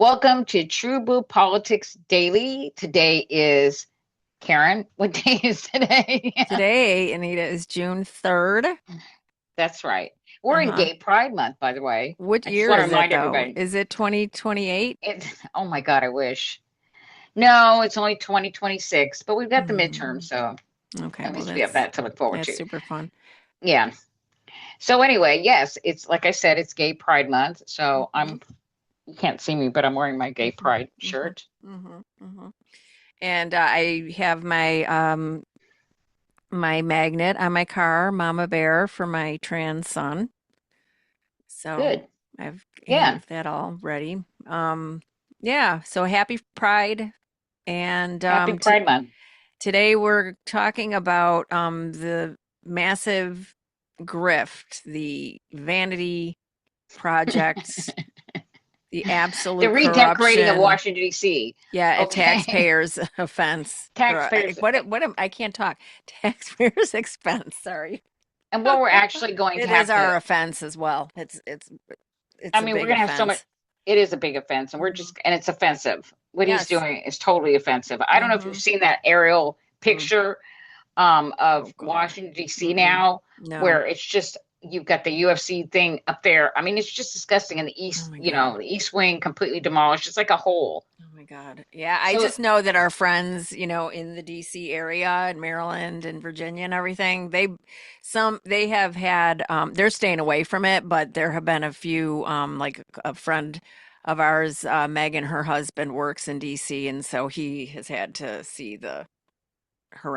Welcome to True Blue Politics Daily. Today is Karen. What day is today? Today, Anita, is June 3rd. That's right. We're in Uh-huh. Gay Pride Month, by the way. What I just year want to is it remind though? everybody. Is it 2028? Oh my God, I wish. No, it's only 2026, but we've got the midterm, Hmm. so Okay, at well least we have that to look forward that's to. super fun. Yeah. So anyway, yes, it's like I said, it's Gay Pride Month. So Hmm. you can't see me, but I'm wearing my Gay Hmm. Pride Hmm. shirt. Hmm. And I have my magnet on my car, Mama Bear, for my trans son. So Good. I've Yeah. have that all ready. Yeah, so happy Pride. And Happy Pride Month. today we're talking about the massive grift, the vanity projects, the The absolute redecorating of corruption. Washington, D.C. Yeah, a Okay. taxpayer's offense. Or Taxpayers. I can't talk. Taxpayer's expense. Sorry. And what we're actually going to It is have to, our offense as well. It's I a mean, we're big going to have so much, offense. it is a big offense, and Hmm. and it's offensive. What he's Yes. doing is totally offensive. I don't know if you've Hmm. seen that aerial Mm. picture Oh of God. Washington, D.C. Mm-mm. now, No. where it's just, you've got the UFC thing up there. I mean, it's just disgusting. And Oh my the God. East Wing completely demolished. It's like a hole. Oh my God. Yeah, I So, just know that our friends, in the DC area and Maryland and Virginia and everything, they have had they're staying away from it, but there have been a few like a friend of ours, Megan, her husband works in DC, and so he has had to see the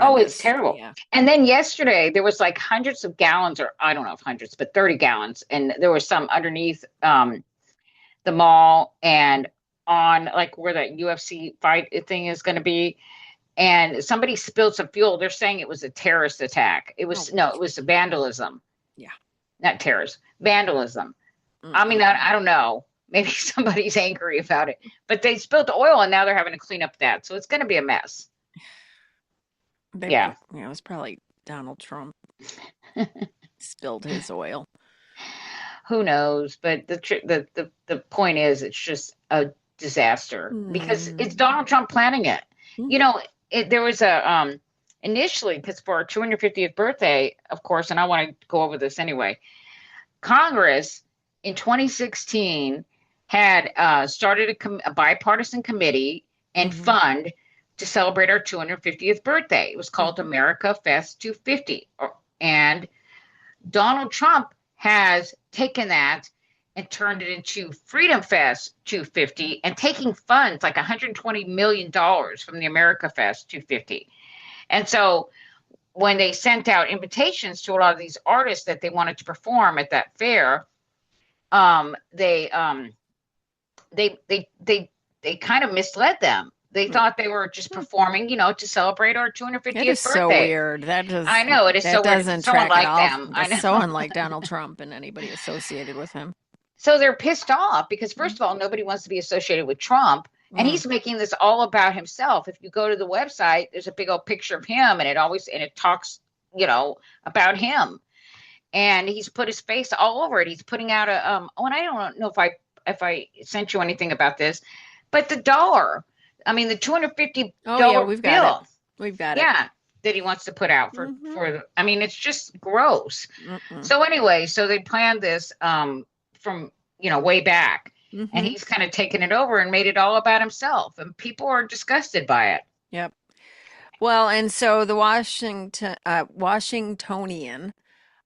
oh, it's horrendous. terrible. Yeah. And then yesterday there was like hundreds of gallons, or I don't know if hundreds, but 30 gallons. And there was some underneath the mall and on like where that UFC fight thing is going to be. And somebody spilled some fuel. They're saying it was a terrorist attack. It Oh, was, no, it was vandalism, yeah. not terrorist, vandalism. I mean, Mm-mm-mm. I don't know. Maybe somebody's angry about it, but they spilled the oil and now they're having to clean up that. So it's going to be a mess. Yeah. It was probably Donald Trump spilled his oil. Who knows? But the point is, it's just a disaster because it's Mm. Donald Trump planning it. You know, there was a initially because for our 250th birthday, of course, and I want to go over this anyway. Congress in 2016 had started a bipartisan committee and Mm-hmm. fund to celebrate our 250th birthday. It was called Mm-hmm. America Fest 250, and Donald Trump has taken that and turned it into Freedom Fest 250 and taking funds like $120 million from the America Fest 250. And so when they sent out invitations to a lot of these artists that they wanted to perform at that fair, um, they um, they kind of misled them. They thought they were just performing, to celebrate our It is 250th so birthday. weird. I know it is That so weird. doesn't It's so track at unlike all. them. I That's so know. unlike Donald Trump and anybody associated with him. So they're pissed off because, Mm. first of all, nobody wants to be associated with Trump. And Mm. he's making this all about himself. If you go to the website, there's a big old picture of him and it talks, about him. And he's put his face all over it. He's putting out oh, and I don't know if I sent you anything about this, but the dollar, I mean the Oh yeah, $250 we've got it. bill, We've got it. yeah, that he wants to put out Mm-hmm. I mean, it's just gross. Mm-mm. So anyway, so they planned this from way back, and Mm-hmm. he's kind of taken it over and made it all about himself, and people are disgusted by it. Yep. Well, and so the Washingtonian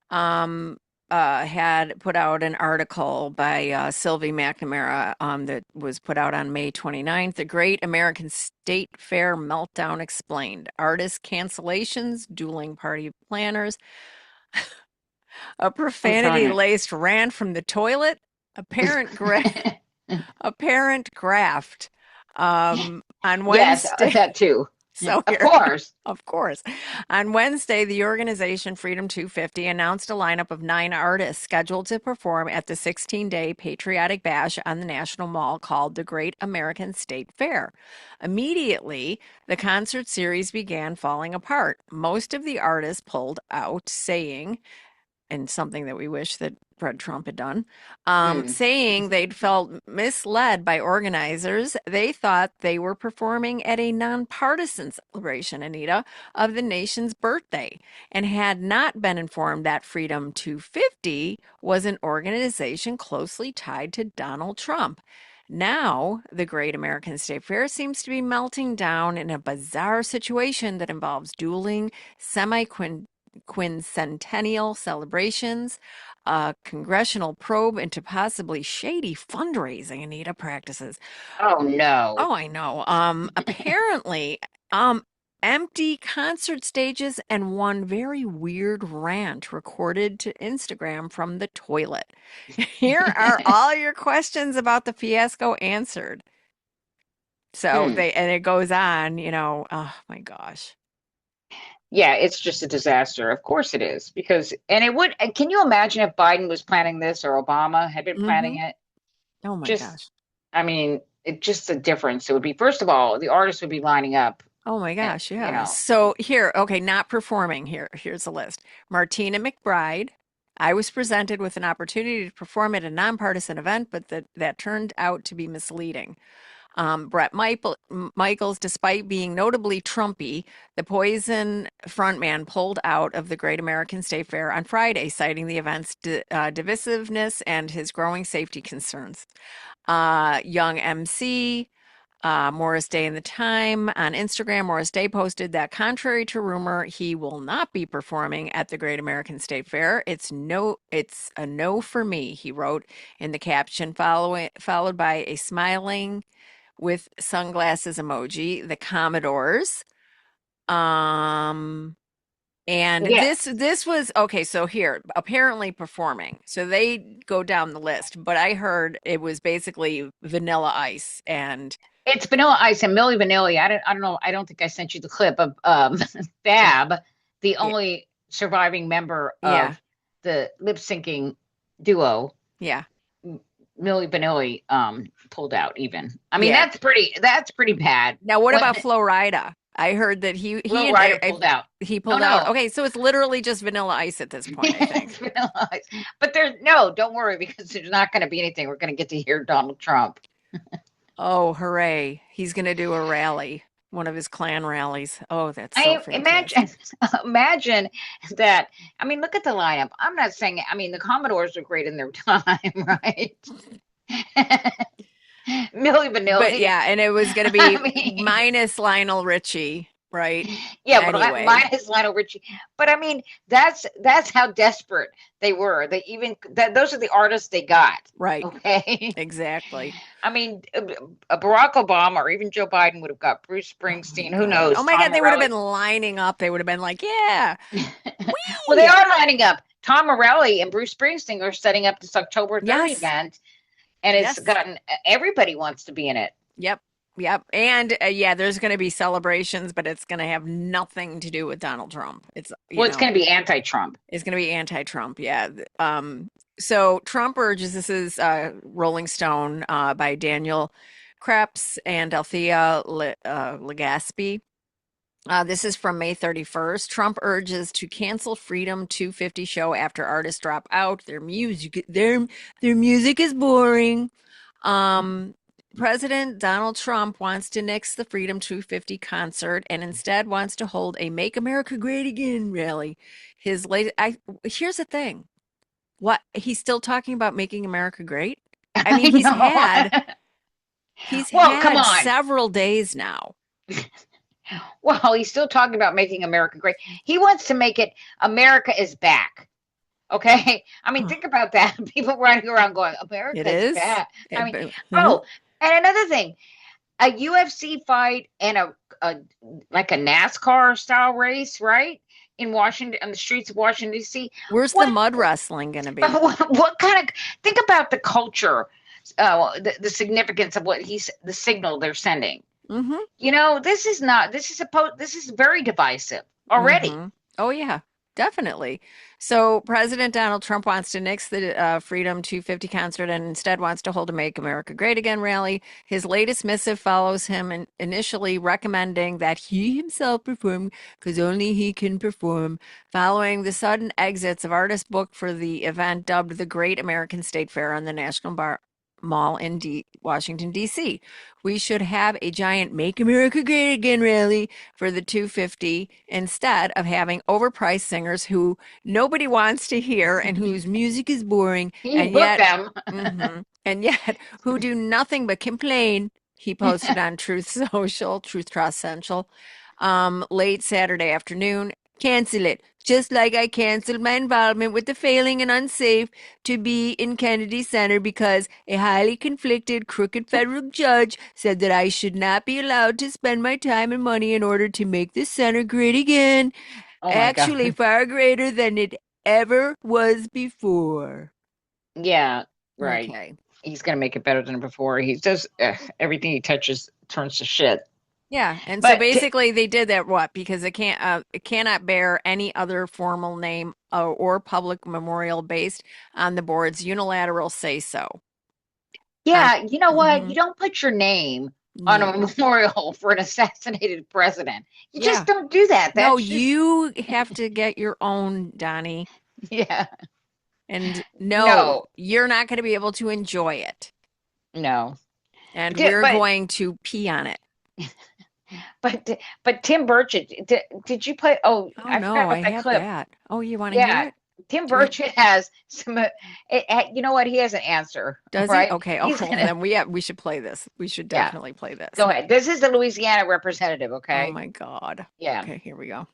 um, had put out an article by Sylvie McNamara that was put out on May 29th. The Great American State Fair Meltdown Explained. Artist cancellations, dueling party planners, a I'm telling profanity-laced rant from the toilet, apparent gra you. apparent graft on Yes, Wednesday. that too. So Of here, course. of course. On Wednesday, the organization Freedom 250 announced a lineup of 9 artists scheduled to perform at the 16-day patriotic bash on the National Mall called the Great American State Fair. Immediately, the concert series began falling apart. Most of the artists pulled out, saying and something that we wish that Fred Trump had done, Mm. saying they'd felt misled by organizers. They thought they were performing at a nonpartisan celebration, Anita, of the nation's birthday, and had not been informed that Freedom 250 was an organization closely tied to Donald Trump. Now, the Great American State Fair seems to be melting down in a bizarre situation that involves dueling semi quincentennial celebrations, a congressional probe into possibly shady fundraising Anita practices. Oh no. Oh, I know. Apparently, um, empty concert stages and one very weird rant recorded to Instagram from the toilet. Here are all your questions about the fiasco answered. So Hmm. they, and it goes on, oh my gosh. Yeah, it's just a disaster. Of course it is. Because, and it would, and can you imagine if Biden was planning this or Obama had been planning Mm-hmm. it? Oh my Just, gosh. I mean, it just a difference. It would be, first of all, the artists would be lining up Oh my and, gosh, yeah. So here, okay, not performing here. Here's a list. Martina McBride. I was presented with an opportunity to perform at a nonpartisan event, but that turned out to be misleading. Michaels, despite being notably Trumpy, the Poison frontman pulled out of the Great American State Fair on Friday, citing the event's divisiveness and his growing safety concerns. Young MC, Morris Day in the Time on Instagram. Morris Day posted that contrary to rumor, he will not be performing at the Great American State Fair. It's a no for me, he wrote in the caption, followed by a smiling with sunglasses emoji, the Commodores. Um, and yeah, this was okay, so here, apparently performing. So they go down the list, but I heard it was basically Vanilla Ice and it's Vanilla Ice and Milli Vanilli. I don't know. I don't think I sent you the clip of Fab, the yeah, only surviving member yeah, of the lip syncing duo. yeah. Milli Vanilli pulled out even. I mean, Yeah. that's pretty bad. Now what When about Flo Rida? I heard that Flo Rida pulled out. he Oh pulled out. no, Okay, so it's literally just Vanilla Ice at this point, I it's think. Vanilla Ice. But there's no, don't worry because there's not going to be anything. We're going to get to hear Donald Trump. Oh, hooray. He's going to do a rally, one of his Klan rallies. Oh, that's so I imagine, fantastic. imagine that. I mean, look at the lineup. I'm not saying. I mean, the Commodores are great in their time, right? Milli But Vanilli. yeah, and it was going to I be mean, minus Lionel Richie, right? yeah, but Anyway, mine is Lionel Richie. But I mean, that's how desperate they were. They even that those are the artists they got. right. Okay. Exactly. I mean, Barack Obama or even Joe Biden would have got Bruce Oh my Springsteen. Who God. Oh knows? my Tom God. They would have Morelli. been lining up. They would have been like, yeah, Well, they we. are lining up. Tom Morelli and Bruce Springsteen are setting up this October 3rd Yes. event, and it's Yes. gotten everybody wants to be in it. Yep. Yep. And yeah, there's going to be celebrations, but it's going to have nothing to do with Donald Trump. Well, it's going to be anti-Trump. It's going to be anti-Trump. Yeah. So Trump urges, this is Rolling Stone by Daniel Krebs and Althea Legaspi. This is from May 31st. Trump urges to cancel Freedom 250 show after artists drop out. Their music is boring. Um, President Donald Trump wants to nix the Freedom 250 concert and instead wants to hold a Make America Great Again rally. Here's the thing. What, he's still talking about making America great? I mean, I know. he's Well, come had on. several days now. Well, he's still talking about making America great. He wants to make it America is back. Okay. I mean, think about that. People running around going, It America is is. back. I mean, Mhm. oh, and another thing, a UFC fight and a like a NASCAR style race, right? In Washington, on the streets of Washington, D.C. Where's the What mud wrestling going to be? what kind of think about the culture, the significance of the signal they're sending. Hmm. You know, this is not this is very divisive already. Hmm. Oh, yeah. Definitely. So President Donald Trump wants to nix the Freedom 250 concert and instead wants to hold a Make America Great Again rally. His latest missive follows him initially recommending that he himself perform because only he can perform, following the sudden exits of artists booked for the event dubbed the Great American State Fair on the National Mall in Washington, D.C. We should have a giant Make America Great Again rally for the 250 instead of having overpriced singers who nobody wants to hear and whose music is boring He and booked yet them. and yet who do nothing but complain. He posted on Truth Social, Truth Trust Central, late Saturday afternoon. Cancel it. Just like I canceled my involvement with the failing and unsafe to be in Kennedy Center because a highly conflicted, crooked federal judge said that I should not be allowed to spend my time and money in order to make the center great again. Oh my Actually, God. far greater than it ever was before. Yeah, right. Okay. He's gonna make it better than before. He does everything he touches turns to shit. Yeah, and so But basically they did that what? Because it cannot bear any other formal name or public memorial based on the board's unilateral say so. Um, yeah, you know what? hmm You don't put your name on a No. memorial for an assassinated president. You just Yeah. don't do that. No, That's just you have to get your own, Donnie. yeah. And no, No, you're not going to be able to enjoy it. no. And But we're but going to pee on it. but Tim Burchett, did you play? Oh, Oh I forgot no, I about that have clip. that. Oh, you want to hear Yeah, it? Tim Do we? Burchett has some. You know what? He has an answer, Does he? right? Okay. Oh, He's well, gonna. then we should play this. We should Yeah, definitely play this. go ahead. This is the Louisiana representative. Oh Okay. my God. Yeah. Okay, here we go.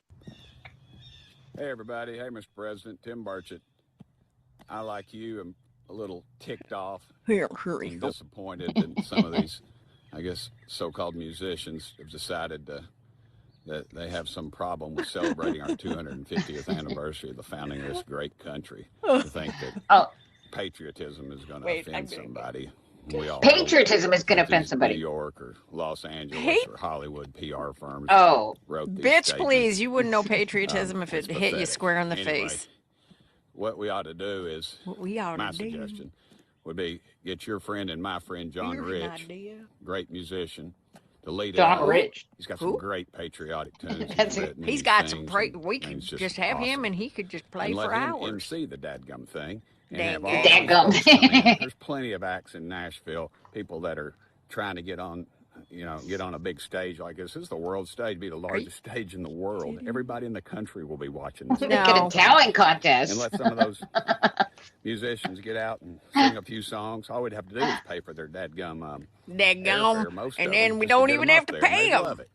Hey, everybody. Hey, Mr. President. Tim Burchett. I, like you, am a little ticked off Here we and go. disappointed that some of these, I guess, so-called musicians have decided that they have some problem with celebrating our 250th anniversary of the founding of this great country. To think that Oh, patriotism is going to Wait, I'm offend getting somebody. We all know patriotism is going to that offend these New somebody. York or Los Hey, Angeles or Hollywood PR firms Oh, wrote these bitch, please. statements. You wouldn't know patriotism if It's it hit you pathetic. square in the Anyway, face. what we ought to do is, What we ought to my do. suggestion would be get your friend and my friend John Here's an Rich, idea. great musician, to lead it John off. Who? Rich. He's got some Who? great patriotic tunes he's That's written and He's he got some sings, great. and We I mean, it's could just just have him awesome. and he could just play And let for him hours. MC the dadgum thing and have Dang all these gum. folks come in. dadgum. There's plenty of acts in Nashville, people that are trying to get on, get on a big stage like this. This is the world stage, be the Are you largest stage in the world. kidding? Everybody in the country will be watching this Make it a dadgum No. thing. talent And contest. let some of those musicians get out and sing a few songs. All we'd have to do is pay for their dadgum Daggum. airfare, most And of them, then we just to don't get even them have up to there, and pay they'd them. love it.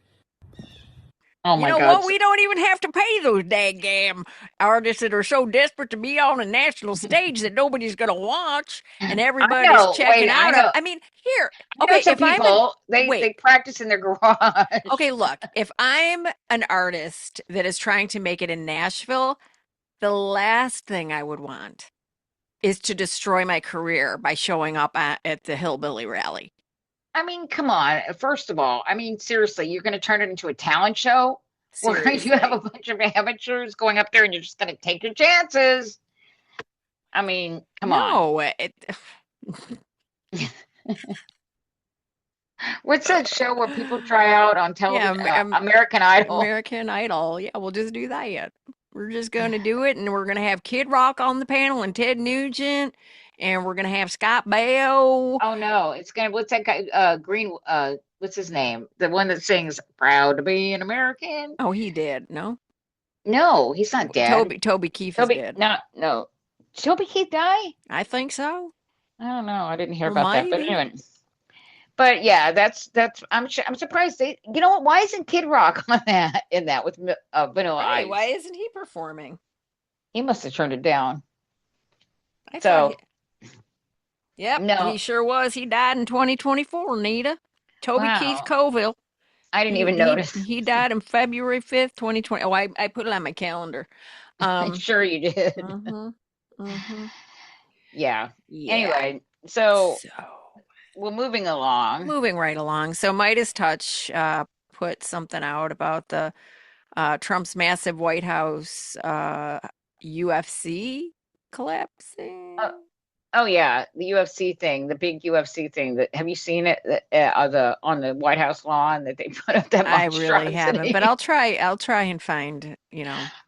Oh You my know God. what? We don't even have to pay those daggum artists that are so desperate to be on a national stage that nobody's going to watch and I everybody's know. checking Wait, out. I mean, here, I know okay, some if I'm an, people. They wait, practice in their garage. okay, look, if I'm an artist that is trying to make it in Nashville, the last thing I would want is to destroy my career by showing up at the Hillbilly Rally. I mean, come on. First of all, I mean, seriously, you're going to turn it into a talent show where you have a Seriously. bunch of amateurs going up there and you're just going to take your chances. I mean, come on. No, What's that show where people try out on yeah, television? American Idol. American Idol. Yeah, we'll just do that. We're just going to do it, and we're going to have Kid Rock on the panel and Ted Nugent, and we're going to have Scott Baio. Oh no, it's gonna. What's that guy? Green. What's his name? The one that sings "Proud to Be an American." Oh, he did. No, No, he's not dead. Toby Keith is Toby, dead. no, no. Toby Keith die? I think so. I don't know. I didn't hear Well, about that. But maybe. anyway, but yeah, that's. I'm surprised they. You know what? Why isn't Kid Rock on that in that with Vanilla Right? Why Ice? isn't he performing? He must have turned it down. I thought So he. Yep, he no, sure was. He died in 2024. Nita, Toby Keith wow, Colville. I didn't He even he notice. he died on February 5th, 2020. Oh, I put it on my calendar. I'm Um. sure you did. Mhm. Mhm. Yeah. Yeah. Anyway, so So. we're moving along. Moving right along. So Midas Touch put something out about the Trump's massive White House UFC collapsing. Oh yeah, the UFC thing, the big UFC thing. That have you seen it? On the White House lawn that they put up that I really haven't, but monstrosity. I'll try and find,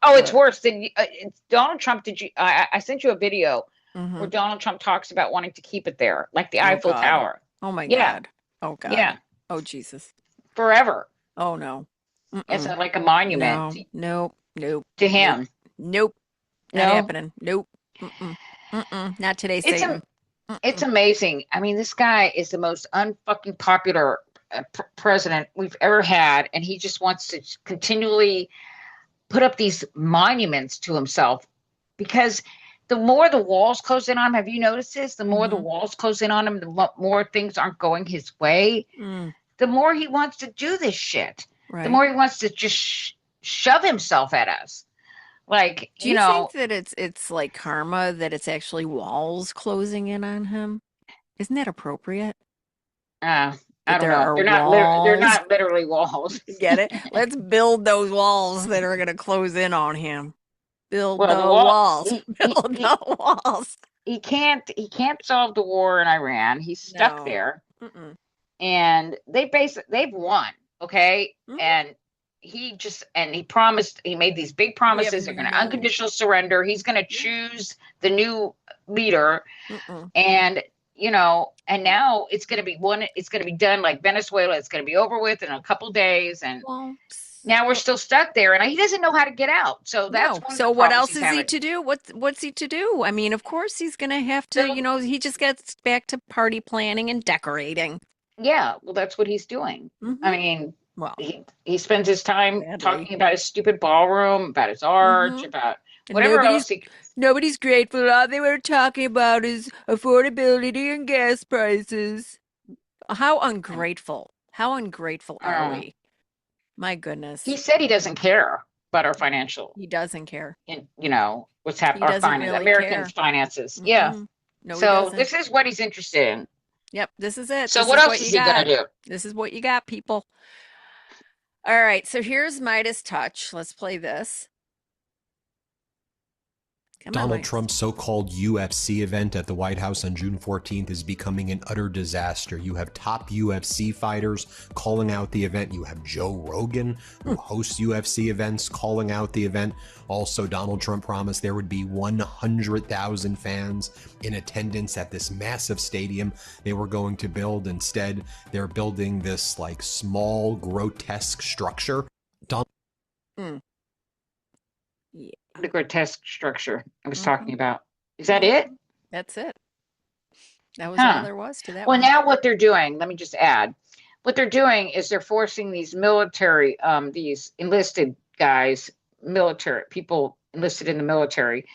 Oh, it's what. worse than it's Donald Trump. Did you? I sent you a video where Hmm. Donald Trump talks about wanting to keep it there, like the Oh Eiffel God. Tower. Oh my Yeah, God. Oh God. yeah, Oh Jesus. forever. Oh no. It's Mm-mm. like a monument No. Nope. Nope. to Nope. him. Nope. Not No, happening. Nope. Mm-mm. Mm-mm. Not today, it's Satan. it's Mm-mm. amazing. I mean, this guy is the most unfucking popular president we've ever had, and he just wants to continually put up these monuments to himself because the more the walls close in on him, have you noticed this? The more the Mm-hmm. walls close in on him, the more things aren't going his way, Mm. the more he wants to do this shit. The Right. more he wants to just shove himself at us. Like, Do you think that it's like karma that it's actually walls closing in on him? Isn't that appropriate? I That don't there know. are They're walls. not literally walls. Get it? Let's build those walls that are gonna close in on him. Build Well, the the wall walls. Build the walls. he can't solve the war in Iran. He's stuck No. there. Mm-mm. And they've won, okay? Mhm. And he made these big We have promises. They're going to no. unconditional surrender. He's going to choose the new leader, Mm-mm. and and now it's going to be done like Venezuela. It's going to be over with in a couple days, and Well, now we're still stuck there, and he doesn't know how to get out. So that's no. one of the So what problems else he's is he having. to do? What's he to do? I mean, of course he's gonna have to, So he just gets back to party planning and decorating. yeah, well, that's what he's doing. I Mm-hmm. mean, Well, he spends his time sadly. talking about his stupid ballroom, about his arch, Mm-hmm. about And whatever else he. nobody's grateful. All they were talking about is affordability and gas prices. How ungrateful. How ungrateful are Uh, we? My goodness. he said he doesn't care about our financial, He doesn't care. and what's He happening, our doesn't finance, really Americans' care. finances. Yeah. Mm-mm. No, he So doesn't. this is what he's interested in. Yep, this is it. So This what is else what is you he gonna got. do? This is what you got, people. All right, so here's Midas Touch. Let's play this. Come on, Donald Midas. Trump's so-called UFC event at the White House on June 14th is becoming an utter disaster. You have top UFC fighters calling out the event. You have Joe Rogan, who hosts UFC events, calling out the event. Also, Donald Trump promised there would be 100,000 fans in attendance at this massive stadium they were going to build. Instead, they're building this like small, grotesque structure. Mm. Yeah. The grotesque structure I was Mhm. talking about. Is that it? That's it. That was all Huh. there was to that Well, one. now what they're doing, let me just add, what they're doing is they're forcing these military, these enlisted guys, military people enlisted in the military,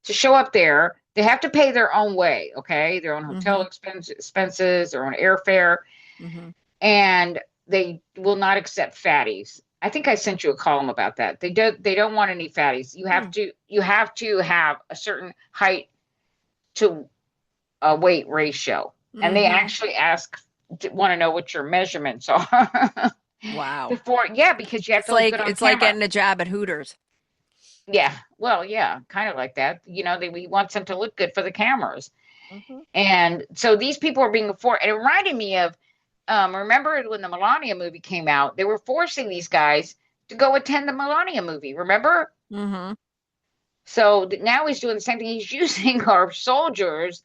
to show up there. They have to pay their own way, okay? Their own hotel expenses, their own airfare, Mm-hmm. and they will not accept fatties. I think I sent you a column about that. They don't want any fatties. You have to have a certain height to a weight ratio, and they Mm-hmm. actually want to know what your measurements are Wow. before. Yeah, because you have to look good on It's like camera. getting a job at Hooters. Yeah, well, yeah, kind of like that. We want them to look good for the cameras, Mm-hmm. and so these people are being forced. And it reminded me of, remember when the Melania movie came out? They were forcing these guys to go attend the Melania movie. Remember? Mm-hmm. So now he's doing the same thing. He's using our soldiers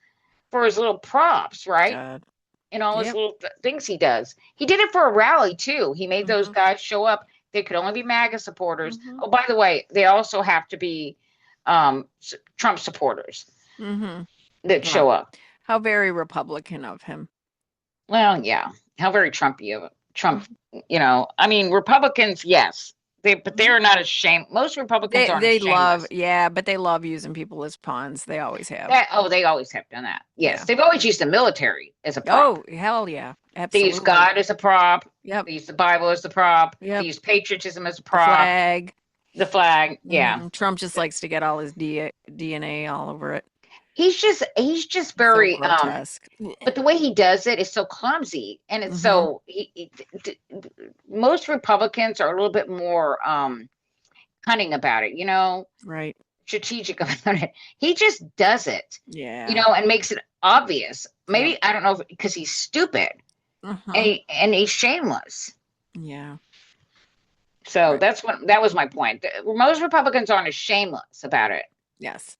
for his little props, right? God. And all his Yep. little things he does. He did it for a rally too. He made those Mm-hmm. guys show up. They could only be MAGA supporters. Mm-hmm. Oh, by the way, they also have to be Trump supporters Mm-hmm. that show up. How very Republican of him. Well, yeah. How very Trumpy of Trump. I mean, Republicans, yes, but they're not ashamed. Most Republicans aren't They love, shameless. yeah, but they love using people as pawns. They always have. They always have done that. Yes, Yeah. they've always used the military as a prop. Oh, hell yeah. They use Absolutely. God as a prop. Yep. They use the Bible as the prop. Yep. They use patriotism as a The prop. flag. The flag. Yeah. Mhm. Trump just likes to get all his DNA all over it. He's just very So grotesque. but the way he does it is so clumsy, and it's Mhm. so most Republicans are a little bit more cunning about it, Right. strategic about it. He just does it, Yeah. and makes it obvious. Maybe, Yep. I don't know, because he's stupid Uh-huh. and he's shameless. Yeah. So Right. that was my point. Most Republicans aren't as shameless about it. Yes.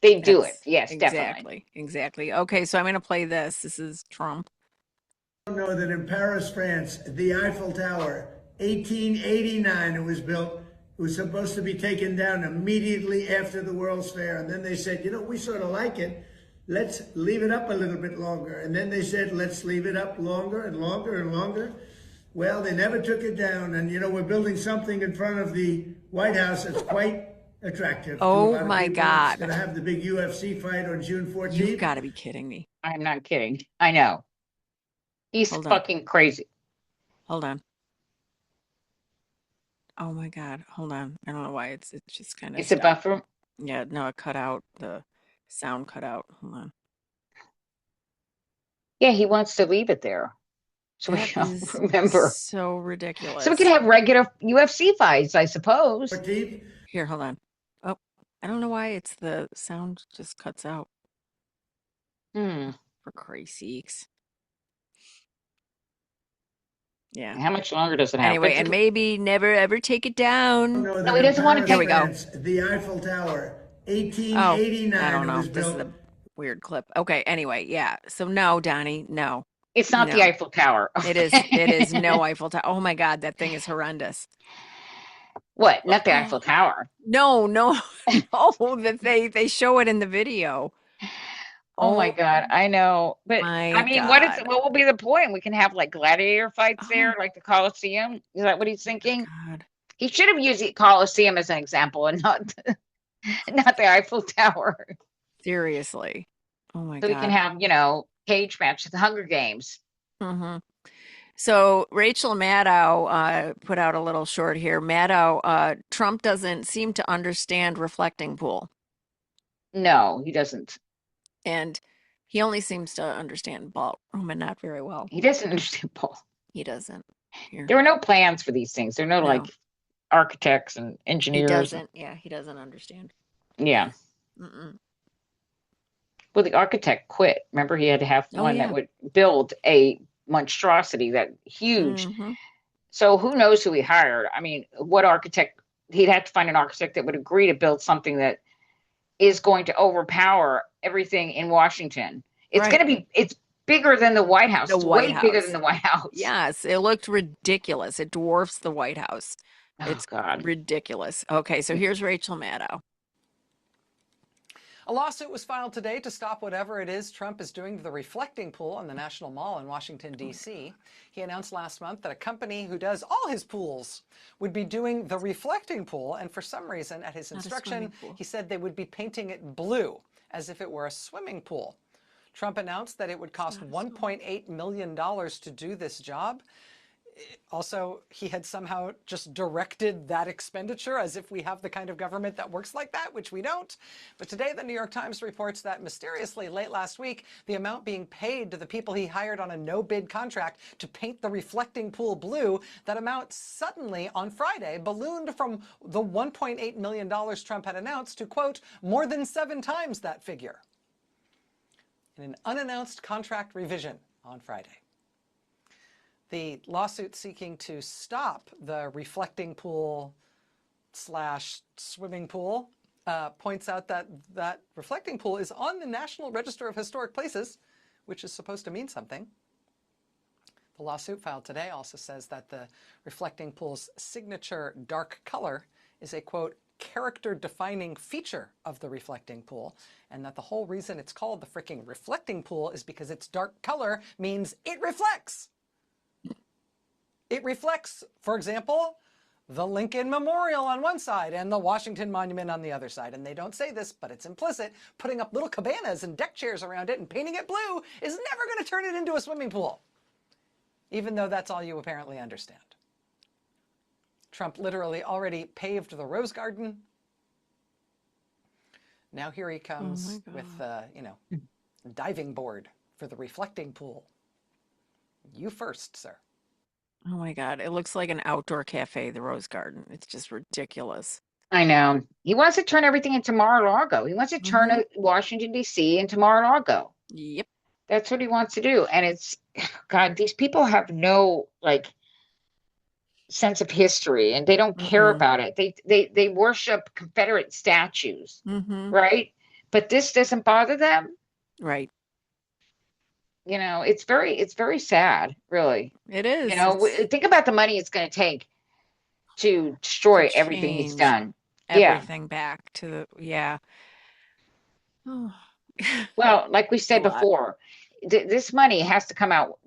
They do it. That's Yes, definitely. exactly. Okay, so I'm going to play this. This is Trump. Know that in Paris, France, the Eiffel Tower, 1889 it was built. It was supposed to be taken down immediately after the World's Fair. And then they said, we sort of like it. Let's leave it up a little bit longer. And then they said, let's leave it up longer and longer and longer. Well, they never took it down. And, we're building something in front of the White House that's quite attractive. Oh, my God. It's going to have the big UFC fight on June 14th. You've got to be kidding me. I'm not kidding. I know. He's fucking crazy. Hold on. Oh my God. Hold on. I don't know why it's just kind of. It's a buffer. Yeah, no, it cut out. The sound cut out. Hold on. Yeah, he wants to leave it there. So we don't remember. So ridiculous. So we could have regular UFC fights, I suppose. Here, hold on. Oh, I don't know why it's the sound just cuts out. For Christ's sakes. Yeah. How much longer does it have? Anyway, and maybe never ever take it down. No, he doesn't want to. Here we go. The Eiffel Tower, 1889. I don't know. Was this built. is a weird clip. Okay. Anyway, yeah. So no, Donnie, no. It's not the Eiffel Tower. It is no Eiffel Tower. Oh my God, that thing is horrendous. What? Not the Eiffel Tower? No. Oh, that they show it in the video. Oh my God, I know. But I mean, what will be the point? We can have like gladiator fights there, like the Colosseum. Is that what he's thinking? God. He should have used the Colosseum as an example and not the Eiffel Tower. Seriously. Oh my God. So we can have, cage matches, the Hunger Games. Mm-hmm. So Rachel Maddow put out a little short here. Maddow, Trump doesn't seem to understand reflecting pool. No, he doesn't. And he only seems to understand ballroom and not very well. He doesn't understand ballroom. He doesn't. Here. There are no plans for these things. There are no like architects and engineers. He doesn't. Yeah, he doesn't understand. Yeah. Mm-mm. Well, the architect quit. Remember, he had to have one that would build a monstrosity that huge. Mm-hmm. So who knows who he hired? I mean, what architect? He'd have to find an architect that would agree to build something that is going to overpower everything in Washington. It's going to be, it's bigger than the White House. It's way bigger than the White House. Yes, it looked ridiculous. It dwarfs the White House. It's ridiculous. Okay, so here's Rachel Maddow. A lawsuit was filed today to stop whatever it is Trump is doing to the reflecting pool on the National Mall in Washington, D.C. He announced last month that a company who does all his pools would be doing the reflecting pool, and for some reason, at his instruction, he said they would be painting it blue, as if it were a swimming pool. Trump announced that it would cost $1.8 million to do this job. Also, he had somehow just directed that expenditure as if we have the kind of government that works like that, which we don't. But today, the New York Times reports that mysteriously late last week, the amount being paid to the people he hired on a no-bid contract to paint the reflecting pool blue, that amount suddenly on Friday ballooned from the $1.8 million Trump had announced to, quote, more than 7 times that figure in an unannounced contract revision on Friday. The lawsuit seeking to stop the reflecting pool / swimming pool points out that that reflecting pool is on the National Register of Historic Places, which is supposed to mean something. The lawsuit filed today also says that the reflecting pool's signature dark color is a, quote, character-defining feature of the reflecting pool, and that the whole reason it's called the fricking reflecting pool is because its dark color means it reflects. It reflects, for example, the Lincoln Memorial on one side and the Washington Monument on the other side. And they don't say this, but it's implicit. Putting up little cabanas and deck chairs around it and painting it blue is never going to turn it into a swimming pool, even though that's all you apparently understand. Trump literally already paved the Rose Garden. Now here he comes with, a diving board for the reflecting pool. You first, sir. Oh my God. It looks like an outdoor cafe, the Rose Garden. It's just ridiculous. I know. He wants to turn everything into Mar-a-Lago. He wants to turn Mm-hmm. Washington, D.C. into Mar-a-Lago. Yep. That's what he wants to do. And it's, God, these people have no like sense of history and they don't care Mm-mm. about it. They worship Confederate statues, Mm-hmm. right? But this doesn't bother them. Right. It's very sad, really. It is. It's Think about the money it's going to take to to destroy everything he's change done. Yeah. everything back to the, yeah. Oh, Well, like we it's a said lot. before, this money has to come out.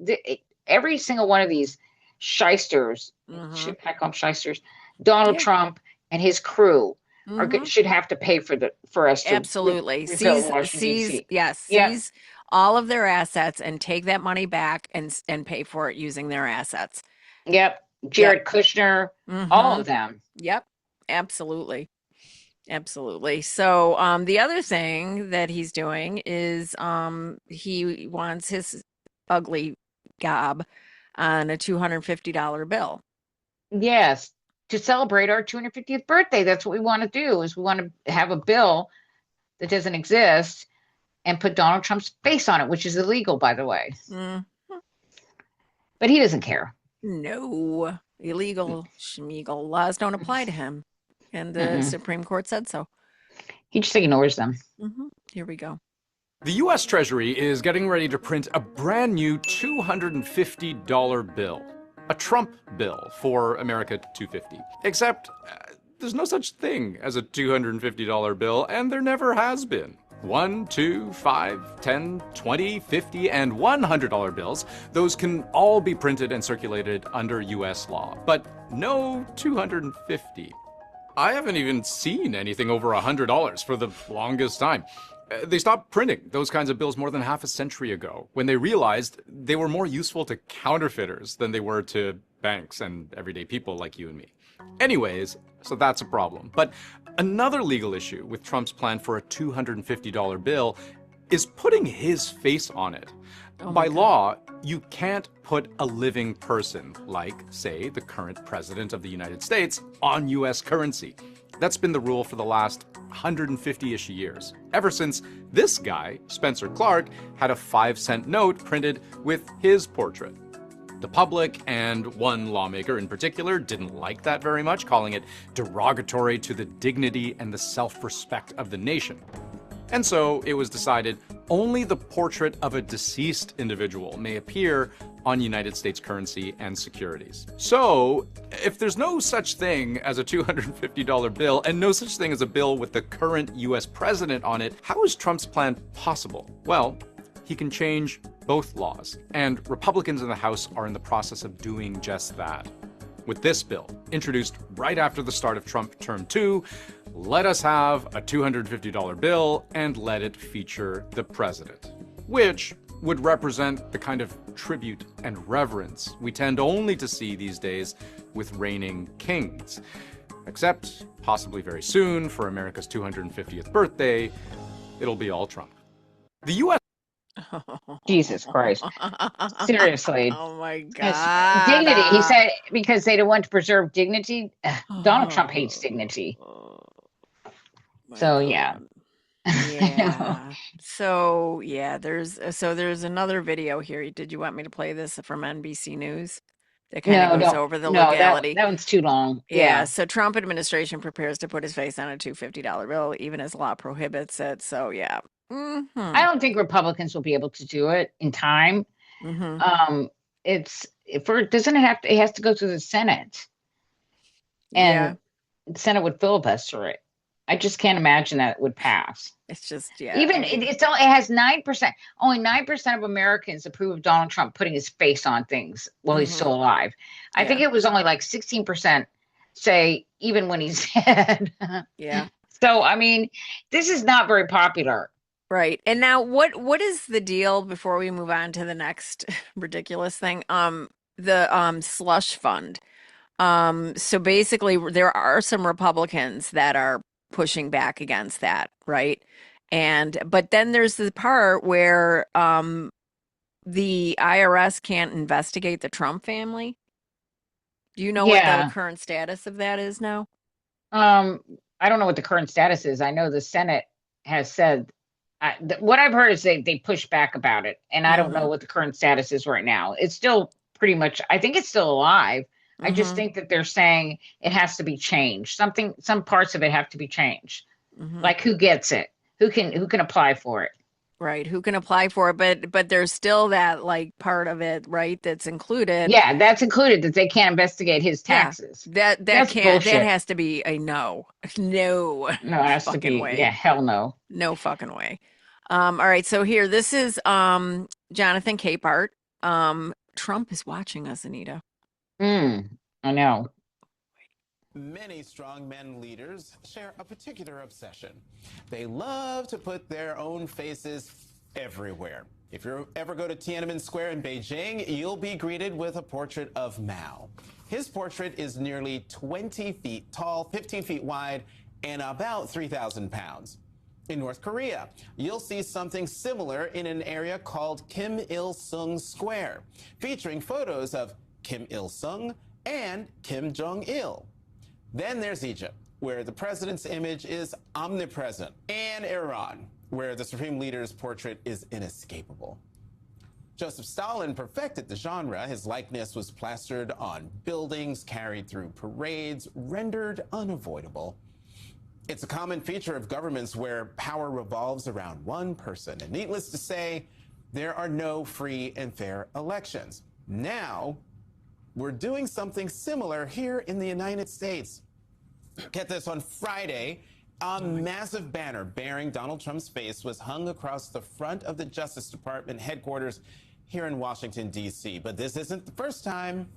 Every single one of these shysters, Mm-hmm. should I call them shysters? Donald Yeah. Trump and his crew Mm-hmm. should have to pay for us to Absolutely. rebuild Seize, Washington seize, D.C. yes, Yeah. seize all of their assets and take that money back and pay for it using their assets. Yep. Yep. Jared Kushner, all Mm-hmm. of them. Yep. Absolutely. Absolutely. So, the other thing that he's doing is he wants his ugly gob on a $250 bill. Yes. To celebrate our 250th birthday. That's what we want to do is we want to have a bill that doesn't exist and put Donald Trump's face on it, which is illegal, by the way. Mm, But he doesn't care. no, illegal schmeagle laws don't apply to him, and the Mm-mm. Supreme Court said so. He just ignores them. Here we go. The U.S. Treasury is getting ready to print a brand new $250 bill. A Trump bill for America 250. Except, there's no such thing as a $250 bill, and there never has been. 1, 2, 5, 10, 20, 50, and $100 bills, those can all be printed and circulated under U.S. law. But no 250. I haven't even seen anything over $100 for the longest time. They stopped printing those kinds of bills more than half a century ago when they realized they were more useful to counterfeiters than they were to banks and everyday people like you and me. Anyways, so that's a problem. But another legal issue with Trump's plan for a $250 bill is putting his face on it. By law, you can't put a living person, like, say, the current president of the United States, on U.S. currency. That's been the rule for the last 150-ish years, ever since this guy, Spencer Clark, had a 5-cent note printed with his portrait. The public, and one lawmaker in particular, didn't like that very much, calling it derogatory to the dignity and the self-respect of the nation. And so it was decided only the portrait of a deceased individual may appear on United States currency and securities. So, if there's no such thing as a $250 bill and no such thing as a bill with the current US president on it, how is Trump's plan possible? Well, he can change both laws, and Republicans in the House are in the process of doing just that. With this bill, introduced right after the start of Trump Term 2, let us have a $250 bill and let it feature the president, which would represent the kind of tribute and reverence we tend only to see these days with reigning kings. Except, possibly very soon, for America's 250th birthday, it'll be all Trump. The U.S. Jesus Christ. Seriously. Oh my Yes. God. Dignity. He said because they don't want to preserve dignity. Donald Trump hates dignity. My So, God. yeah. Yeah. So there's another video here. Did you want me to play this from NBC News? That kind of goes over the legality. That one's too long. Yeah. So Trump administration prepares to put his face on a $250 bill, even as law prohibits it. So yeah. I don't think Republicans will be able to do it in time. It has to go through the Senate. And the Senate would filibuster it. I just can't imagine that it would pass. It's just, Even it has 9%. Only 9% of Americans approve of Donald Trump putting his face on things while he's still alive. I think it was only like 16% say even when he's dead. Yeah. So I mean, this is not very popular. Right. And now what is the deal before we move on to the next ridiculous thing? The slush fund. So basically there are some Republicans that are pushing back against that, right? But then there's the part where the IRS can't investigate the Trump family. Do you know what the Yeah. current status of that is now? I don't know what the current status is. I know the Senate has said what I've heard is they push back about it, and I don't know what the current status is right now. It's still pretty much. I think it's still alive. I just think that they're saying it has to be changed. Some parts of it have to be changed. Like who gets it? Who can apply for it? Right. Who can apply for it? But there's still that like part of it, right? That's included. Yeah, that's included that they can't investigate his taxes. That That's can't. That bullshit. has to be a no. No. No, it has to fucking be. way. Yeah, hell no. No fucking way. All right. So here, this is Jonathan Capehart. Trump is watching us, Anita. I know. Many strongmen leaders share a particular obsession. They love to put their own faces everywhere. If you ever go to Tiananmen Square in Beijing, you'll be greeted with a portrait of Mao. His portrait is nearly 20 feet tall, 15 feet wide, and about 3,000 pounds. In North Korea, you'll see something similar in an area called Kim Il-sung Square, featuring photos of Kim Il-sung and Kim Jong-il. Then there's Egypt, where the president's image is omnipresent, and Iran, where the supreme leader's portrait is inescapable. Joseph Stalin perfected the genre. His likeness was plastered on buildings, carried through parades, rendered unavoidable. It's a common feature of governments where power revolves around one person. And needless to say, there are no free and fair elections. Now, we're doing something similar here in the United States. Get this, on Friday, a massive banner bearing Donald Trump's face was hung across the front of the Justice Department headquarters here in Washington, D.C. But this isn't the first time.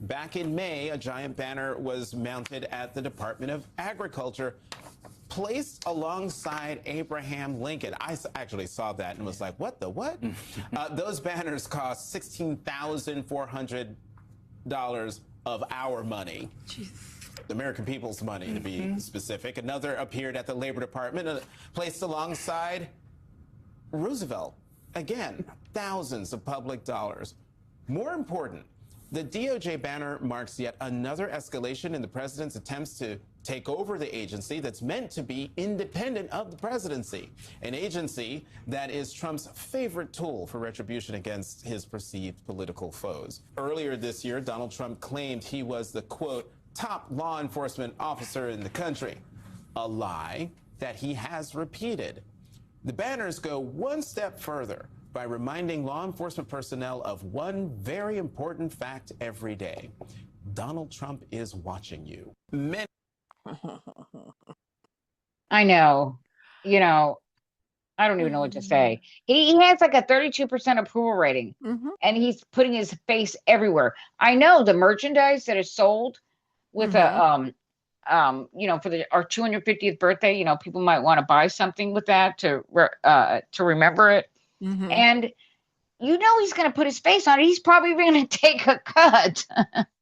Back in May, a giant banner was mounted at the Department of Agriculture, placed alongside Abraham Lincoln. I actually saw that and was like, what the what? Those banners cost $16,400 of our money. Jeez. The American people's money, to be specific. Another appeared at the Labor Department, placed alongside Roosevelt. Again, thousands of public dollars. More important, the DOJ banner marks yet another escalation in the president's attempts to take over the agency that's meant to be independent of the presidency, an agency that is Trump's favorite tool for retribution against his perceived political foes. Earlier this year, Donald Trump claimed he was the, quote, top law enforcement officer in the country, a lie that he has repeated. The banners go one step further by reminding law enforcement personnel of one very important fact every day. Donald Trump is watching you. I know. You know, I don't even know what to say. He has like a 32% approval rating, and he's putting his face everywhere. I know the merchandise that is sold with a for our 250th birthday, people might want to buy something with that to remember it. And he's going to put his face on it. He's probably going to take a cut.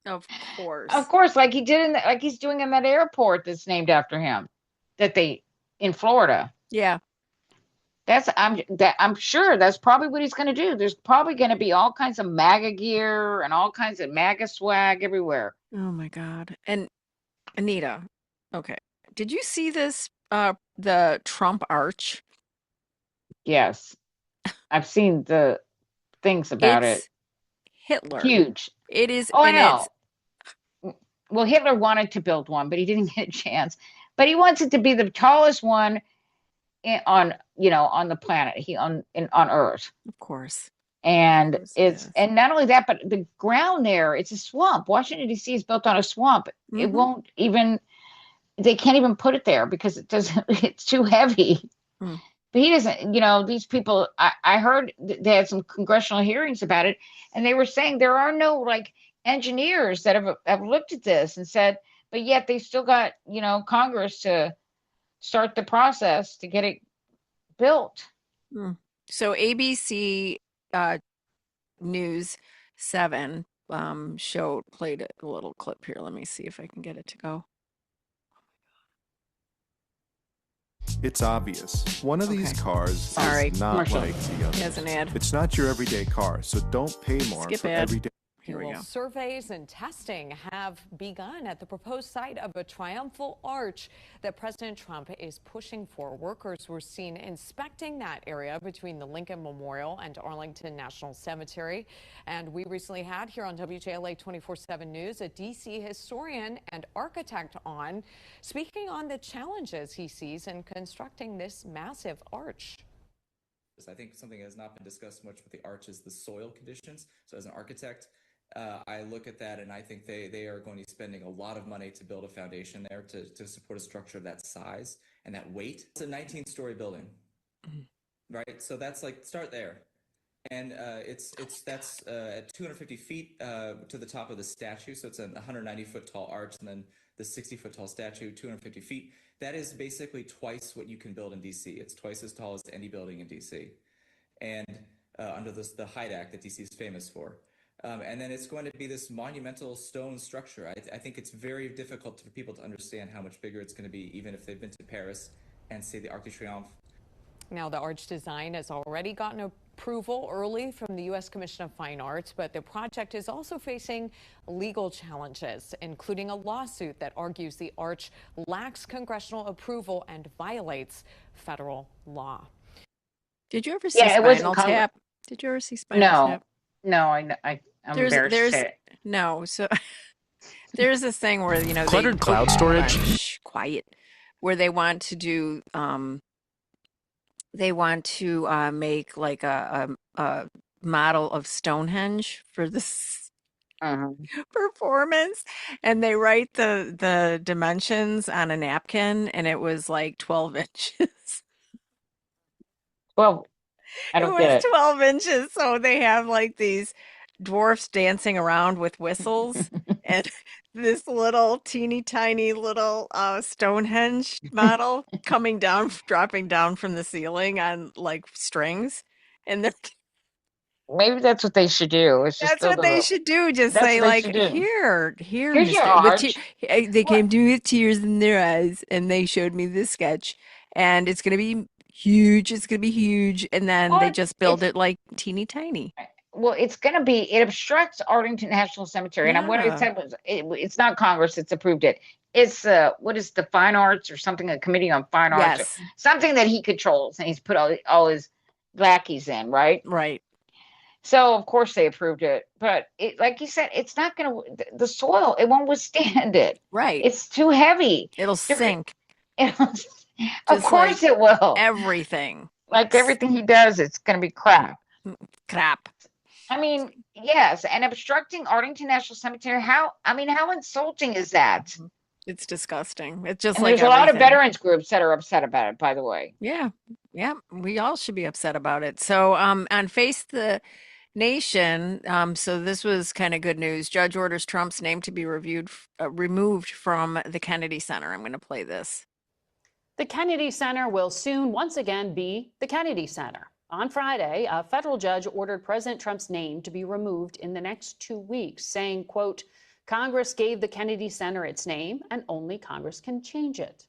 Of course. Of course, like he did like he's doing in that airport that's named after him in Florida. Yeah. I'm sure that's probably what he's going to do. There's probably going to be all kinds of MAGA gear and all kinds of MAGA swag everywhere. Oh my God. And Anita, okay. Did you see this, the Trump Arch? Yes. I've seen the things about it. Hitler. Huge. It is. Oh, I know. Well, Hitler wanted to build one, but he didn't get a chance. But he wants it to be the tallest one on the planet, on Earth. Of course. And and not only that, but the ground there, it's a swamp. Washington, D.C. is built on a swamp. It won't even, they can't even put it there because it's too heavy. But he doesn't, these people, I heard they had some congressional hearings about it, and they were saying there are no engineers that have looked at this and said, but yet they still got, Congress to start the process to get it built. So ABC News 7 played a little clip here. Let me see if I can get it to go. It's obvious. One of these cars is not like the others. He has an ad. It's not your everyday car, so don't pay more Skip for ad. everyday. Here we Well, go. surveys and testing have begun at the proposed site of a triumphal arch that President Trump is pushing for. Workers were seen inspecting that area between the Lincoln Memorial and Arlington National Cemetery. And we recently had here on WJLA 24/7 News a D.C. historian and architect on, speaking on the challenges he sees in constructing this massive arch. I think something that has not been discussed much with the arch is the soil conditions. So as an architect, I look at that and I think they are going to be spending a lot of money to build a foundation there to support a structure of that size and that weight. It's a 19-story building, right? So that's like, start there. And that's at 250 feet to the top of the statue. So it's a 190-foot tall arch, and then the 60-foot tall statue, 250 feet. That is basically twice what you can build in D.C. It's twice as tall as any building in D.C. And under the Hyde Act that D.C. is famous for. And then it's going to be this monumental stone structure. I think it's very difficult for people to understand how much bigger it's going to be, even if they've been to Paris and see the Arc de Triomphe. Now, the arch design has already gotten approval early from the U.S. Commission of Fine Arts, but the project is also facing legal challenges, including a lawsuit that argues the arch lacks congressional approval and violates federal law. Did you ever see Yeah, it wasn't Spinal Congress. Tap? Did you ever see Spinal No, Tap? no, I'm embarrassed to say it. No. So there's this thing where, you know, Cluttered cloud storage. Shh, quiet. Where they want to do, make like a model of Stonehenge for this performance, and they write the dimensions on a napkin, and it was like 12 inches. Well, I It don't was get it. 12 inches. So they have like these dwarfs dancing around with whistles and this little teeny tiny little Stonehenge model coming down, dropping down from the ceiling on like strings. And Maybe that's what they should do. It's just that's build what they a. should do. Just That's say what they like, should do. here, Here's your mister. arch. They What? came to me with tears in their eyes and they showed me this sketch. And it's going to be huge. It's going to be huge. And then they Well, just build it's it like teeny tiny. well, it's going to be. It obstructs Arlington National Cemetery, and what I Yeah. said was, it's not Congress that's approved it. It's what is the Fine Arts or something? A committee on fine arts, Yes. something that he controls, and he's put all his lackeys in, right? Right. So of course they approved it, but like you said, it's not going to. The soil, it won't withstand it. Right. It's too heavy. It'll They're- sink. Of Just course like it will. everything. Like everything he does, it's going to be crap. Crap. I mean, yes, and obstructing Arlington National Cemetery. How insulting is that? It's disgusting. It's just And like there's a lot of everything. veterans groups that are upset about it, by the way. Yeah. Yeah. We all should be upset about it. So on Face the Nation, so this was kind of good news. Judge orders Trump's name to be removed from the Kennedy Center. I'm going to play this. The Kennedy Center will soon once again be the Kennedy Center. On Friday, a federal judge ordered President Trump's name to be removed in the next 2 weeks, saying, quote, Congress gave the Kennedy Center its name and only Congress can change it.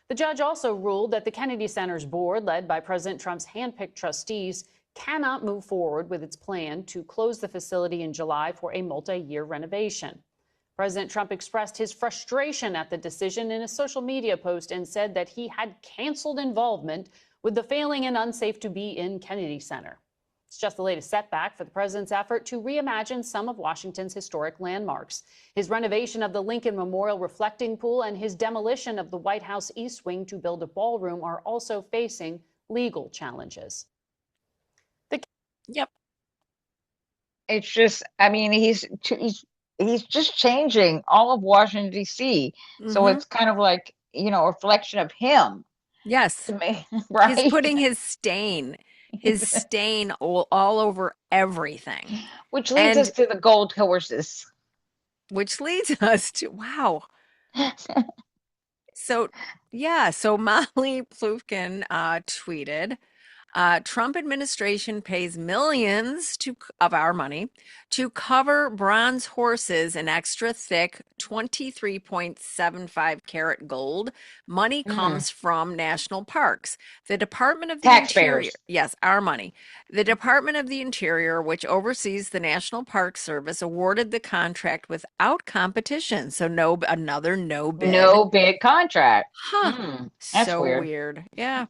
The judge also ruled that the Kennedy Center's board, led by President Trump's handpicked trustees, cannot move forward with its plan to close the facility in July for a multi-year renovation. President Trump expressed his frustration at the decision in a social media post and said that he had canceled involvement with the failing and unsafe to be in Kennedy Center. It's just the latest setback for the president's effort to reimagine some of Washington's historic landmarks. His renovation of the Lincoln Memorial reflecting pool and his demolition of the White House East Wing to build a ballroom are also facing legal challenges. Yep. It's just, I mean, he's just changing all of Washington D.C. So it's kind of like, a reflection of him. Yes. To me, right? He's putting his stain all over everything. Which leads us to the gold horses. Which leads us to, wow. So Molly Plufkin tweeted, Trump administration pays millions of our money to cover bronze horses in extra thick 23.75 karat gold. Money comes from national parks. The Department of the Interior, Taxpayers. yes, our money. The Department of the Interior, which oversees the National Park Service, awarded the contract without competition. So another no bid. No bid contract. Huh. That's So weird. weird. Yeah.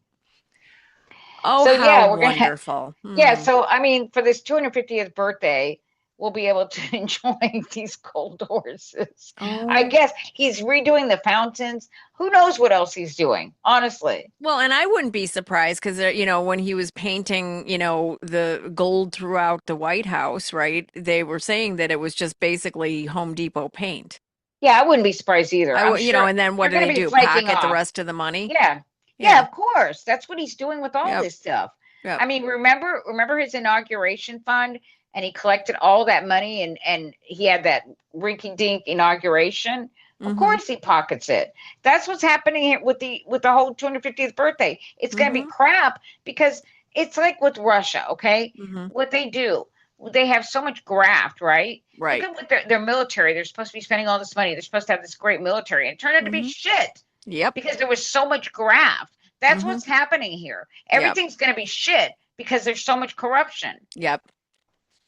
Oh, So how yeah, we're gonna wonderful. yeah. So I mean, for this 250th birthday, we'll be able to enjoy these gold horses. I Oh. guess he's redoing the fountains. Who knows what else he's doing? Honestly. Well, and I wouldn't be surprised because, when he was painting, the gold throughout the White House, right? They were saying that it was just basically Home Depot paint. Yeah, I wouldn't be surprised either. I'm sure and then what do they're they gonna be do? flaking Pocket the off. rest of the money? Yeah. Yeah. Yeah, of course. That's what he's doing with all Yep. this stuff. Yep. I mean, remember his inauguration fund, and he collected all that money, and he had that rinky-dink inauguration. Of course he pockets it. That's what's happening here with the whole 250th birthday. It's going to be crap because it's like with Russia, okay? What they do, they have so much graft, right? Right. Look at what their military. They're supposed to be spending all this money. They're supposed to have this great military, and it turned out to be shit. Yep. Because there was so much graft. That's what's happening here. Everything's going to be shit because there's so much corruption. Yep.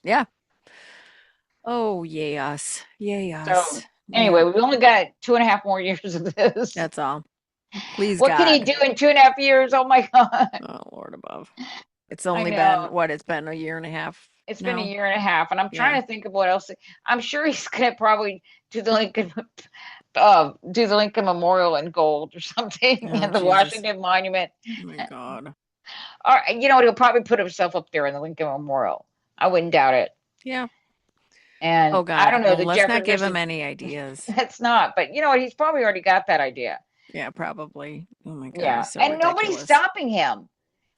Yeah. Oh, yay us. Yay So us. anyway, we've only got 2.5 more years of this. That's all. Please, What God. can he do in 2.5 years? Oh my God. Oh, Lord above. It's only know. been, it's been a year and a half. It's been a year and a half, and I'm trying to think of what else. I'm sure he's going to probably do the Lincoln Memorial in gold or something, and the Jesus. Washington Monument. Oh my God. Or he'll probably put himself up there in the Lincoln Memorial. I wouldn't doubt it. Yeah. And Oh God. I don't know. Well, let's not give him any ideas. That's not. But you know what? He's probably already got that idea. Yeah, probably. Oh my God. Yeah, So and ridiculous. nobody's stopping him.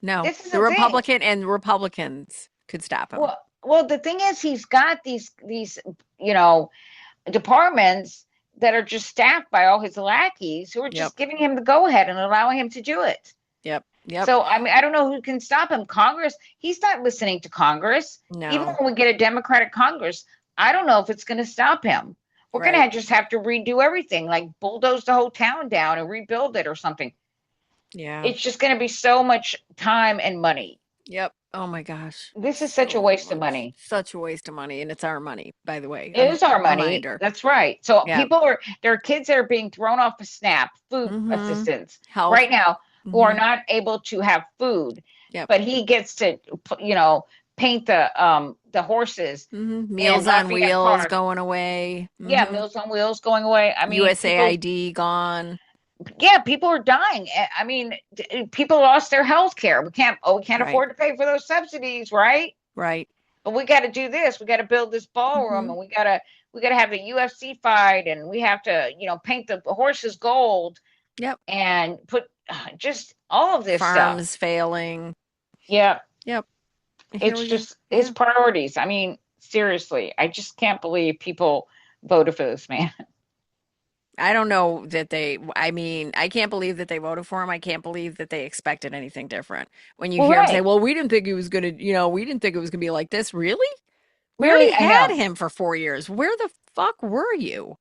No, This is the the thing. Republican and Republicans could stop him. Well, the thing is, he's got these departments that are just staffed by all his lackeys who are just giving him the go ahead and allowing him to do it. Yep. Yep. So I mean, I don't know who can stop him. Congress, he's not listening to Congress. No. Even when we get a Democratic Congress, I don't know if it's going to stop him. We're going to just have to redo everything, like bulldoze the whole town down and rebuild it or something. Yeah. It's just going to be so much time and money. Yep. Oh my gosh. This is such a waste of money. Such a waste of money. And it's our money, by the way. It is our money. Reminder. That's right. So there are kids that are being thrown off of SNAP, food assistance Health. right now, who are not able to have food. Yep. But he gets to, paint the horses. Meals on Wheels going away. Yeah, Meals on Wheels going away. I mean, USAID gone. Yeah, people are dying. I mean, people lost their health care. We can't afford to pay for those subsidies, right? Right. But we got to do this. We got to build this ballroom, and we got to have the UFC fight, and we have to, paint the horses gold. Yep. And put just all of this Farms stuff. failing. Yeah. Yep. It's just his priorities. I mean, seriously, I just can't believe people voted for this man. I don't know that I can't believe that they voted for him. I can't believe that they expected anything different. When you hear him say, well, we didn't think he was going to, we didn't think it was going to be like this. Really? We already had him for 4 years. Where the fuck were you?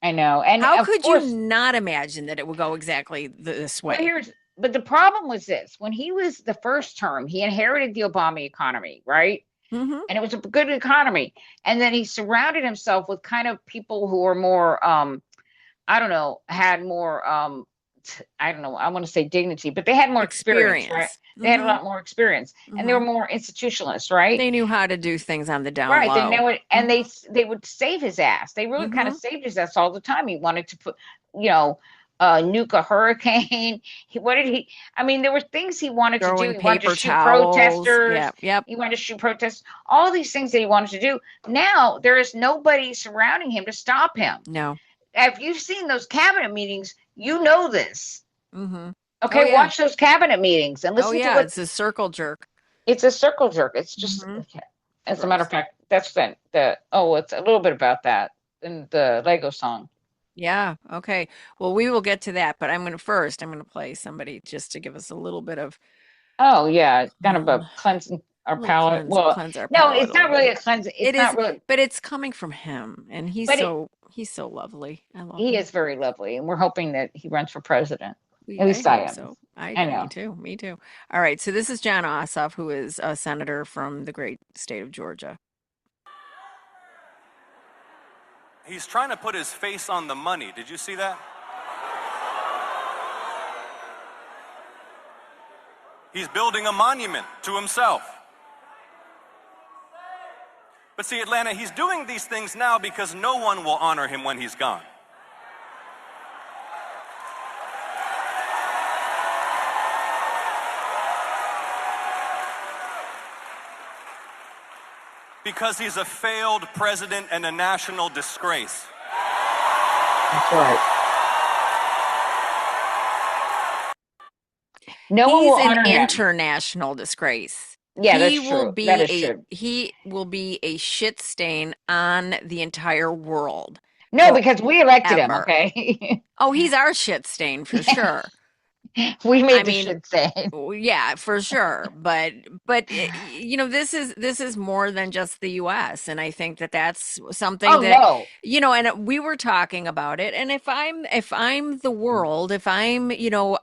I know. And how could you not imagine that it would go exactly this way? But the problem was this. When he was the first term, he inherited the Obama economy, right? And it was a good economy. And then he surrounded himself with kind of people who were more, had more, I want to say dignity, but they had more experience, right? They had a lot more experience, and they were more institutionalists, right? They knew how to do things on the down low. Right, they know it, and they would save his ass. They really kind of saved his ass all the time. He wanted to put, nuke a hurricane. There were things he wanted to do. He wanted to shoot protesters. He wanted to shoot protesters. All these things that he wanted to do. Now there is nobody surrounding him to stop him. No. If you've seen those cabinet meetings, you know this. Okay, Oh, watch those cabinet meetings and listen to what it's a circle jerk. It's a circle jerk. It's just, as a matter of fact, that's it's a little bit about that in the Lego song. Yeah. Okay. Well, we will get to that, but I'm going to play somebody just to give us a little bit of Oh yeah, it's kind of a cleansing our Little palate. Well, cleanse our no, palate it's a not little really bit. a cleanse. It's It not is, really, but it's coming from him, and but he's so lovely. I love he him. is very lovely, and we're hoping that he runs for president. At I least I hope am. so. I Me know. too. Me too. All right. So this is John Ossoff, who is a senator from the great state of Georgia. He's trying to put his face on the money. Did you see that? He's building a monument to himself. But see, Atlanta, he's doing these things now because no one will honor him when he's gone. Because he's a failed president and a national disgrace. That's right. No one He's will an honor him. international disgrace. Yeah, that's true. That is true. He will be a shit stain on the entire world. No, because we elected him, Forever. okay? Oh, he's our shit stain for sure. We made I the mean, shit stain. yeah, for sure. But you know, this is more than just the U.S. And I think that that's something Oh that no. you know. And we were talking about it. And if I'm the world, if I'm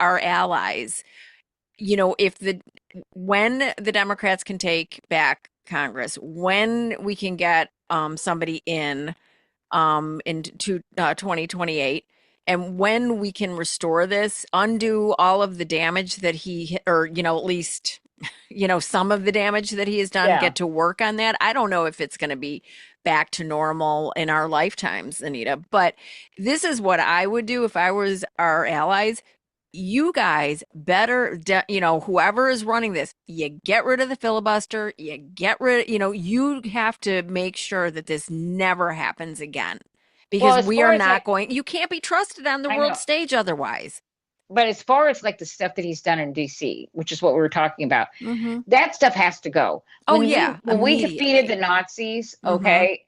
our allies, when the Democrats can take back Congress, when we can get somebody into 2028, and when we can restore this, undo all of the damage that or at least some of the damage that he has done, Yeah. get to work on that. I don't know if it's going to be back to normal in our lifetimes, Anita, but this is what I would do if I was our allies. You guys better, whoever is running this, you get rid of the filibuster, you get rid, you have to make sure that this never happens again, because we are not going, you can't be trusted on the world stage otherwise. But as far as like the stuff that he's done in DC, which is what we were talking about, Mm-hmm. that stuff has to go. Oh, When yeah. when we defeated the Nazis, okay,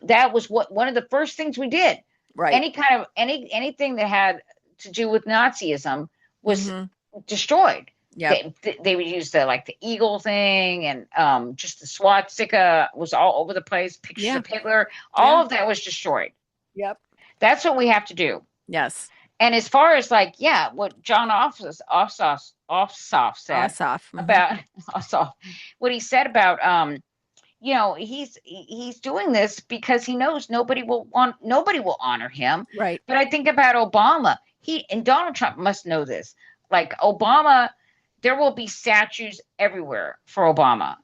that was one of the first things we did. Right. Any kind of anything that had to do with Nazism was destroyed. Yeah. They would use the eagle thing, and just the swastika was all over the place. Pictures of Hitler, all of that was destroyed. Yep. That's what we have to do. Yes. And as far as what John Ossoff said about Ossoff, what he said about he's doing this because he knows nobody will honor him. Right. But I think about Obama. And Donald Trump must know this. Like Obama, there will be statues everywhere for Obama.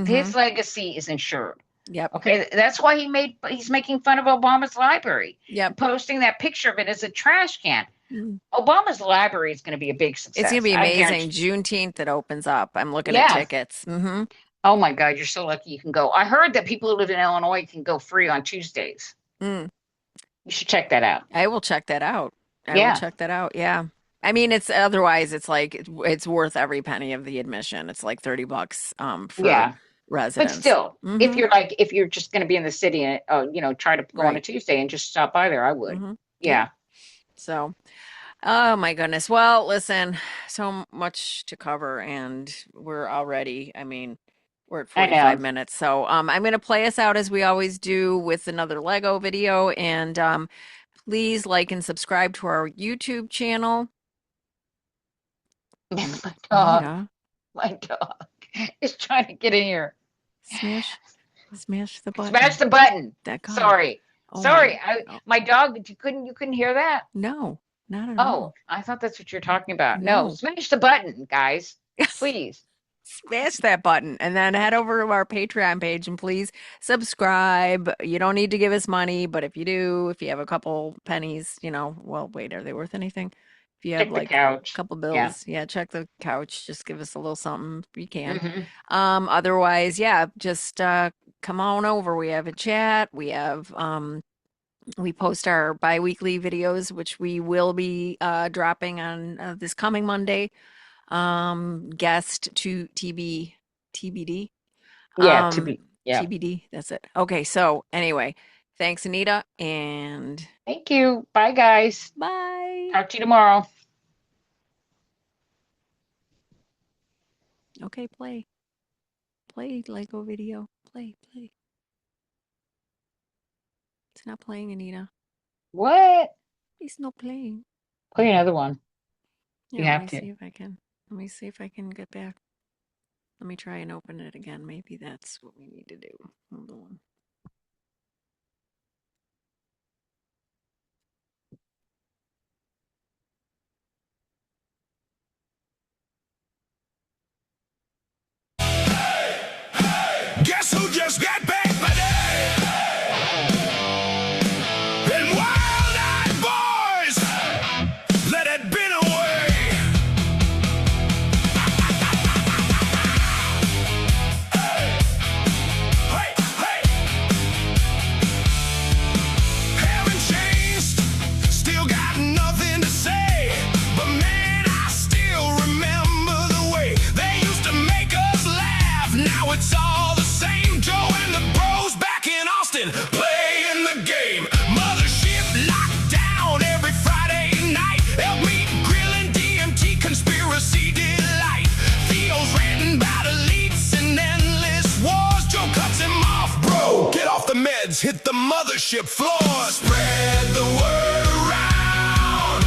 His legacy is ensured. Yep. Okay, that's why he's making fun of Obama's library. Yep. Posting that picture of it as a trash can. Obama's library is going to be a big success. It's going to be amazing. Juneteenth it opens up. I'm looking at tickets. Mm-hmm. Oh my God, you're so lucky you can go. I heard that people who live in Illinois can go free on Tuesdays. You should check that out. I will check that out. I will check that out. Yeah. I mean, it's like it's worth every penny of the admission. It's like $30 for residents. But still, if you're just going to be in the city and try to go on a Tuesday and just stop by there, I would. Yeah. So, oh my goodness. Well, listen, so much to cover, and we're already, we're at 45 minutes. So I'm going to play us out as we always do with another Lego video. And please like and subscribe to our YouTube channel. My dog is trying to get in here. Smash the button. Smash the button. Sorry. Sorry. My dog, you couldn't hear that? No, not at all. Oh, I thought that's what you're talking about. No, smash the button, guys. Please. Smash that button and then head over to our Patreon page and please subscribe. You don't need to give us money, but if you do, if you have a couple pennies, well, wait, are they worth anything? If you have a couple bills, check the couch. Just give us a little something if you can. Otherwise, just come on over. We have a chat. We have we post our bi-weekly videos, which we will be dropping on this coming Monday. Guest to TBD. TBD. That's it. Okay. So anyway, thanks, Anita, and thank you. Bye, guys. Bye. Talk to you tomorrow. Okay, play. Play, Lego video. Play. It's not playing, Anita. What? It's not playing. Play another one. Yeah, You let have me to. see if I can. Let me see if I can get back. Let me try and open it again. Maybe that's what we need to do. Hold on. Guess who just got back today? And wild-eyed boys, let it bin away. Hey. Haven't changed, still got nothing to say. But man, I still remember the way they used to make us laugh. Now it's all the same. Joe and the bros back in Austin playing the game. Mothership locked down every Friday night. Help me grilling DMT conspiracy delight. Theo's ranting about elites and endless wars. Joe cuts him off. Bro, get off the meds, hit the mothership floor. Spread the word around.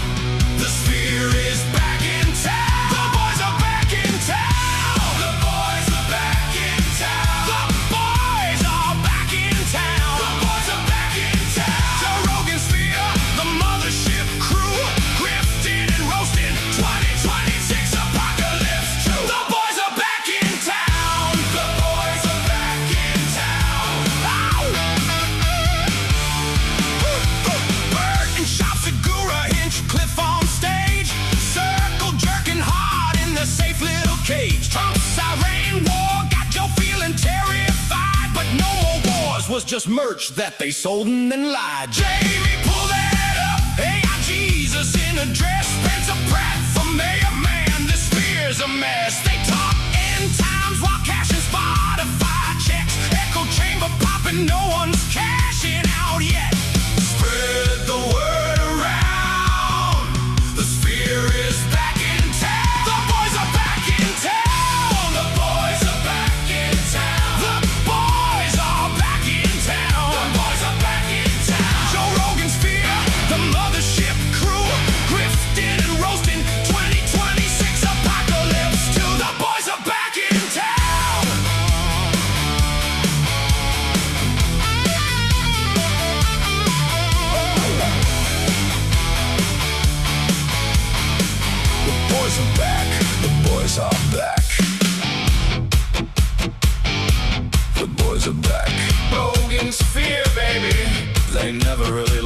The sphere is back in town. The boys are back in town. The boys are back in town. The boys are back in town. The boys are back in town. Joe Rogan sphere, the mothership crew, grifting and roasting. 2026 apocalypse true. The boys are back in town. The boys are back in town. Bert and Shop Segura, Hinchcliffe on stage. Circle jerking hard in the safe little cage. Trump's Iran war got Joe feeling terrified. But no more wars, was just merch that they sold and then lied. Jamie, pull that up. Hey, I'm Jesus in a dress. Spencer Pratt for mayor. Man, this sphere's a mess. They talk end times while cashing Spotify checks. Echo chamber popping, no one's cashing out yet. Spread the word around. The sphere is back in town. The boys are back in town. The boys are back in town. The boys are back in town. The boys are back in town. Joe Rogan sphere, the mothership crew, grifting and roasting. 2026 apocalypse too. The boys are back in town. The boys are back. The boys are back. The boys are back. Rogan's fear, baby. They never really